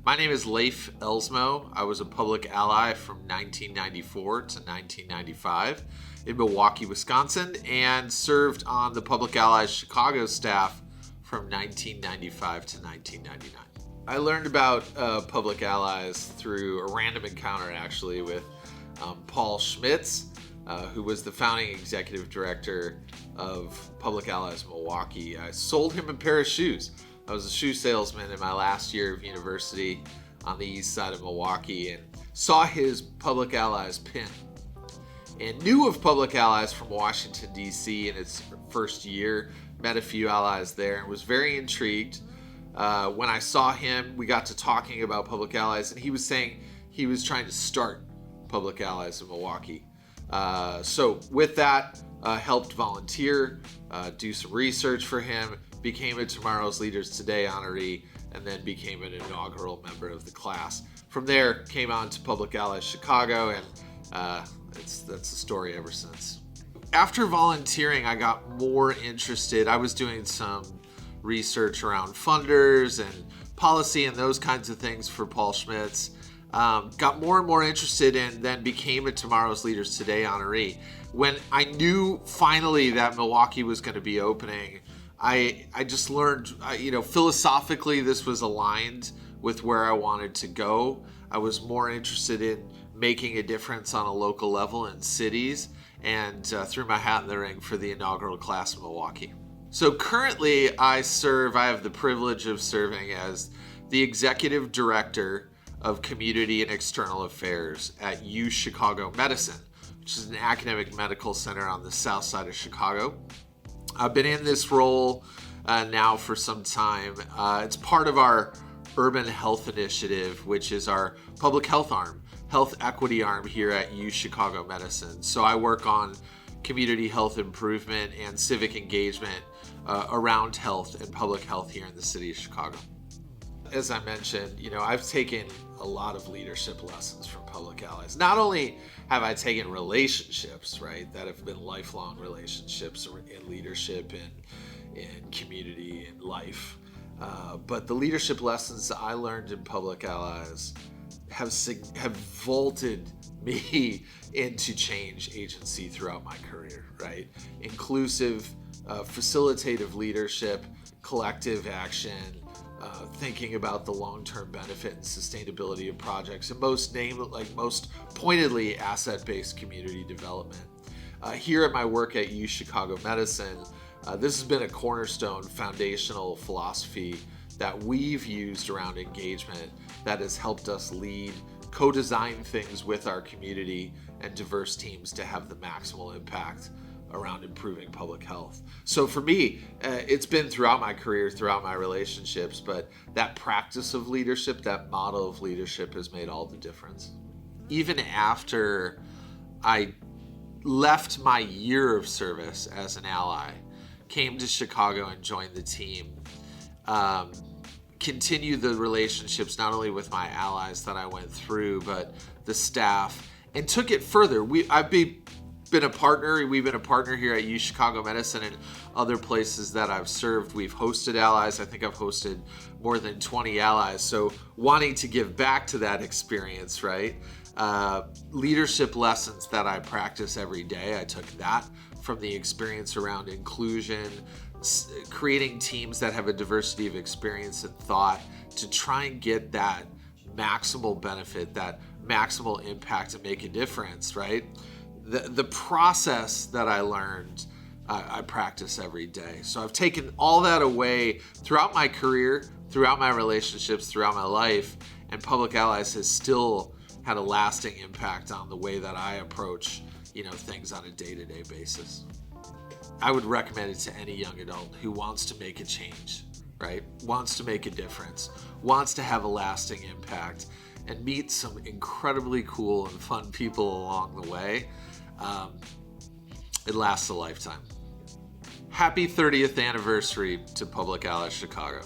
My name is Leif Elsmo. I was a public ally from 1994 to 1995 in Milwaukee, Wisconsin, and served on the Public Allies Chicago staff from 1995 to 1999. I learned about Public Allies through a random encounter, actually, with Paul Schmitz, who was the founding executive director of Public Allies Milwaukee. I sold him a pair of shoes. I was a shoe salesman in my last year of university on the east side of Milwaukee and saw his Public Allies pin and knew of Public Allies from Washington, D.C. in its first year, met a few allies there and was very intrigued. When I saw him, we got to talking about Public Allies, and he was saying he was trying to start Public Allies in Milwaukee. So with that, helped volunteer, do some research for him, became a Tomorrow's Leaders Today honoree, and then became an inaugural member of the class. From there, came on to Public Allies Chicago, and that's the story ever since. After volunteering, I got more interested. I was doing some research around funders and policy and those kinds of things for Paul Schmitz. Got more and more interested and then became a Tomorrow's Leaders Today honoree. When I knew finally that Milwaukee was going to be opening, I just learned, philosophically this was aligned with where I wanted to go. I was more interested in making a difference on a local level in cities and threw my hat in the ring for the inaugural class in Milwaukee. So currently I have the privilege of serving as the executive director of Community and External Affairs at Chicago Medicine, which is an academic medical center on the south side of Chicago. I've been in this role now for some time. It's part of our Urban Health Initiative, which is our public health arm, health equity arm here at Chicago Medicine. So I work on community health improvement and civic engagement around health and public health here in the city of Chicago. As I mentioned, I've taken a lot of leadership lessons from Public Allies. Not only have I taken relationships, right, that have been lifelong relationships in leadership and in community and life, but the leadership lessons that I learned in Public Allies have vaulted me into change agency throughout my career, right? Inclusive, facilitative leadership, collective action, thinking about the long-term benefit and sustainability of projects, and most pointedly, asset-based community development. Here at my work at Chicago Medicine, this has been a cornerstone foundational philosophy that we've used around engagement that has helped us lead, co-design things with our community and diverse teams to have the maximal impact around improving public health. So for me, it's been throughout my career, throughout my relationships, but that practice of leadership, that model of leadership has made all the difference. Even after I left my year of service as an ally, came to Chicago and joined the team, continued the relationships not only with my allies that I went through, but the staff, and took it further. We've been a partner here at Chicago Medicine and other places that I've served. We've hosted allies. I think I've hosted more than 20 allies. So wanting to give back to that experience, right? Leadership lessons that I practice every day. I took that from the experience around inclusion, creating teams that have a diversity of experience and thought to try and get that maximal benefit, that maximal impact to make a difference, right? The process that I learned, I practice every day. So I've taken all that away throughout my career, throughout my relationships, throughout my life, and Public Allies has still had a lasting impact on the way that I approach, things on a day-to-day basis. I would recommend it to any young adult who wants to make a change, right? Wants to make a difference, wants to have a lasting impact, and meet some incredibly cool and fun people along the way. It lasts a lifetime. Happy 30th anniversary to Public Allies Chicago.